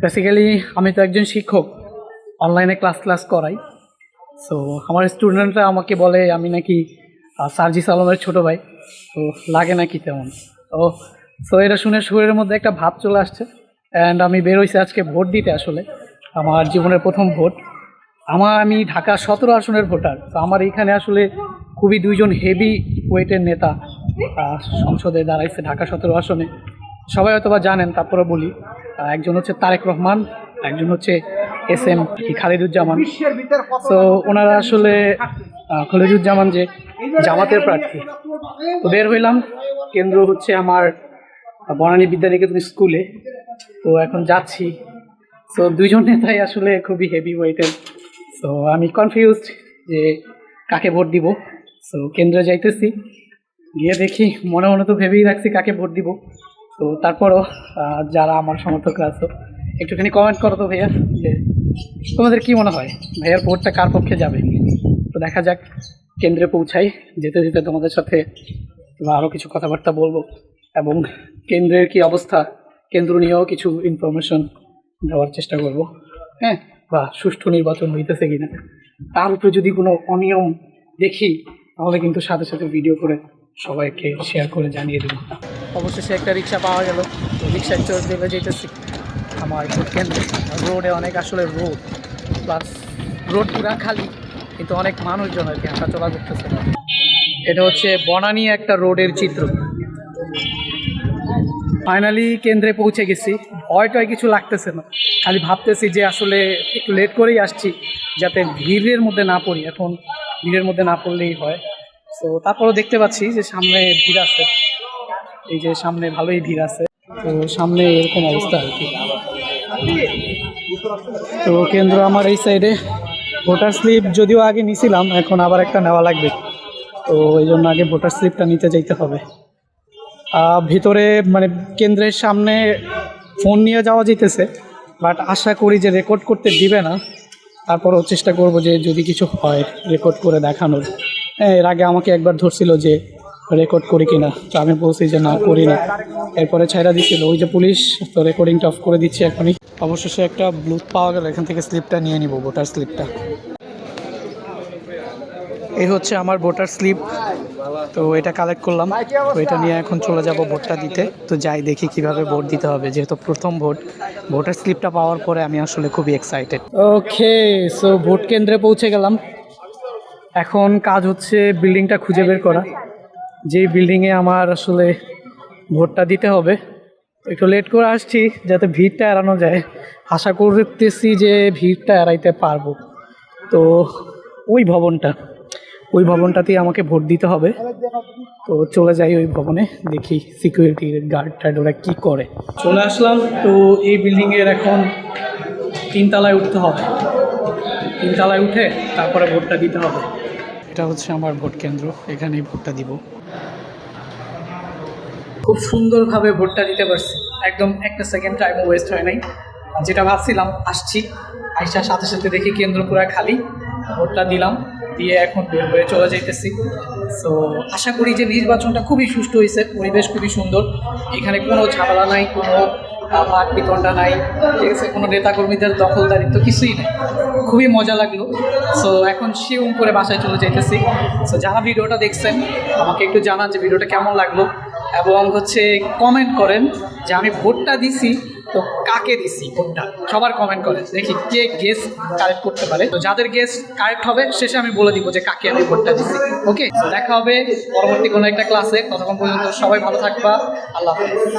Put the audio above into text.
Basically আমি তো একজন শিক্ষক, অনলাইনে ক্লাস করাই। সো আমার স্টুডেন্টরা আমাকে বলে আমি নাকি সার্জিস আলমের ছোটো ভাই, তো লাগে নাকি তেমন। তো সো এটা শুনে শরীরের মধ্যে একটা ভাব চলে আসছে। অ্যান্ড আমি বেরোইছি আজকে ভোট দিতে। আসলে আমার জীবনের প্রথম ভোট। আমি ঢাকা 17 আসনের ভোটার। তো আমার এইখানে আসলে খুবই দুইজন হেভি ওয়েটের নেতা সংসদে দাঁড়াইছে ঢাকা 17 আসনে। সবাই হয়তো বা জানেন, তারপরে বলি। একজন হচ্ছে তারেক রহমান, একজন হচ্ছে SM খালিদুজ্জামান। তো ওনারা আসলে খালিদুজ্জামান যে জামাতের প্রার্থী। তো বের হইলাম, কেন্দ্র হচ্ছে আমার বনানী বিদ্যানিকেতন স্কুলে। তো এখন যাচ্ছি। সো দুইজন নেতাই আসলে খুবই হেভি ওয়েটেড। সো আমি কনফিউজড যে কাকে ভোট দিব। সো কেন্দ্রে যাইতেছি, গিয়ে দেখি মনে মনে তো ভেবেই রাখছি কাকে ভোট দিব। তো তারপরও যারা আমার সমর্থকরা আছো একটুখানি কমেন্ট করো তো ভাইয়া, যে তোমাদের কি মনে হয় ভাইয়ার ভোটটা কার পক্ষে যাবে। তো দেখা যাক, কেন্দ্রে পৌঁছাই। যেতে যেতে তোমাদের সাথে আরও কিছু কথাবার্তা বলবো এবং কেন্দ্রের কি অবস্থা, কেন্দ্র নিয়েও কিছু ইনফরমেশন দেওয়ার চেষ্টা করব। হ্যাঁ, বা সুষ্ঠু নির্বাচন হইতেছে কিনা, তার উপরে যদি কোনো অনিয়ম দেখি তাহলে কিন্তু সাথে সাথে ভিডিও করে সবাইকে শেয়ার করে জানিয়ে দেবো। অবশেষে একটা রিক্সা পাওয়া গেল, তো রিক্সায় চড়ে দেবে যেতেছি আমার ভোট কেন্দ্রে। রোডে অনেক আসলে রোড, প্লাস রোড পুরা খালি, কিন্তু অনেক মানুষজন আর কি হাঁটা চলা করতেছে। এটা হচ্ছে বনানী একটা রোডের চিত্র। ফাইনালি কেন্দ্রে পৌঁছে গেছি। ভয়টাই কিছু লাগতেছে না, খালি ভাবতেছি যে আসলে একটু লেট করেই আসছি, যাতে ভিড়ের মধ্যে না পড়ি। এখন ভিড়ের মধ্যে না পড়লেই হয়। তো তারপরেও দেখতে পাচ্ছি যে সামনে ভিড় আছে, এই যে সামনে ভালোই ভিড় আছে। তো সামনে এরকম অবস্থা আর কি। তো কেন্দ্র আমার এই সাইডে। ভোটার স্লিপ যদিও আগে নিছিলাম, এখন আবার একটা নেওয়া লাগবে। তো এই জন্য আগে ভোটার স্লিপটা নিতে যাইতে হবে। ভিতরে মানে কেন্দ্রের সামনে ফোন নিয়ে যাওয়া যেতেছে, বাট আশা করি যে রেকর্ড করতে দিবে না। তারপরেও চেষ্টা করব যে যদি কিছু হয় রেকর্ড করে দেখানোর। হ্যাঁ, এর আগে আমাকে একবার ধরছিল যে রেকর্ড করি কিনা, তো আমি বলছি যে না করি না। এরপরে ছাইরা দিছিল ওই যে পুলিশ। তো রেকর্ডিংটা অফ করে দিচ্ছি এখনই। অবশেষে একটা ব্লুথ পাওয়া গেল, এখান থেকে স্লিপটা নিয়ে নিব, ভোটার স্লিপটা। এই হচ্ছে আমার ভোটার স্লিপ। তো এটা কালেক্ট করলাম, তো এটা নিয়ে এখন চলে যাব ভোটটা দিতে। তো যাই দেখি কিভাবে ভোট দিতে হবে, যেহেতু প্রথম ভোট। ভোটার স্লিপটা পাওয়ার পরে আমি আসলে খুবই এক্সাইটেড। ওকে, সো ভোট কেন্দ্রে পৌঁছে গেলাম। এখন কাজ হচ্ছে বিল্ডিংটা খুঁজে বের করা, যেই বিল্ডিংয়ে আমার আসলে ভোটটা দিতে হবে। একটু লেট করে আসছি যাতে ভিড়টা এড়ানো যায়। আশা করতেছি যে ভিড়টা এড়াইতে পারবো। তো ওই ভবনটাতেই আমাকে ভোট দিতে হবে। তো চলে যাই ওই ভবনে, দেখি সিকিউরিটির গার্ড টার্ড ওরা কী করে। চলে আসলাম। তো এই বিল্ডিংয়ের এখন 3 তলায় উঠতে হবে। 3 তলায় উঠে তারপরে ভোটটা দিতে হবে। এটা হচ্ছে আমার ভোট কেন্দ্র, এখানেই ভোটটা দিব। খুব সুন্দরভাবে ভোটটা দিতে পারছি, একদম একটা সেকেন্ড টাইমও ওয়েস্ট হয় নাই। যেটা ভাবছিলাম, আসার সাথে সাথে দেখি কেন্দ্র পুরা খালি। ভোটটা দিলাম, দিয়ে এখন বের হয়ে চলে যাইতেছি। সো আশা করি যে নির্বাচনটা খুবই সুষ্ঠু হয়েছে, পরিবেশ খুবই সুন্দর। এখানে কোনো ঝামেলা নাই, কোনো ভাগ বিতণ্ডা নাই, ঠিক আছে, কোনো নেতাকর্মীদের দখলদারিত্ব কিছুই নেই। খুবই মজা লাগলো। সো এখন শিউম করে বাসায় চলে যাইতেছি। সো যারা ভিডিওটা দেখছেন আমাকে একটু জানান যে ভিডিওটা কেমন লাগলো, এবং হচ্ছে কমেন্ট করেন যে আমি ভোটটা দিছি তো কাকে দিছি ভোটটা। সবার কমেন্ট করেন, দেখি কে গেস কারেক্ট করতে পারে। তো যাদের গেস কারেক্ট হবে শেষে আমি বলে দিব যে কাকে আমি ভোটটা দিছি। ওকে, দেখা হবে পরবর্তী কোনো একটা ক্লাসে। ততক্ষণ পর্যন্ত সবাই ভালো থাকবা। আল্লাহ হাফেজ।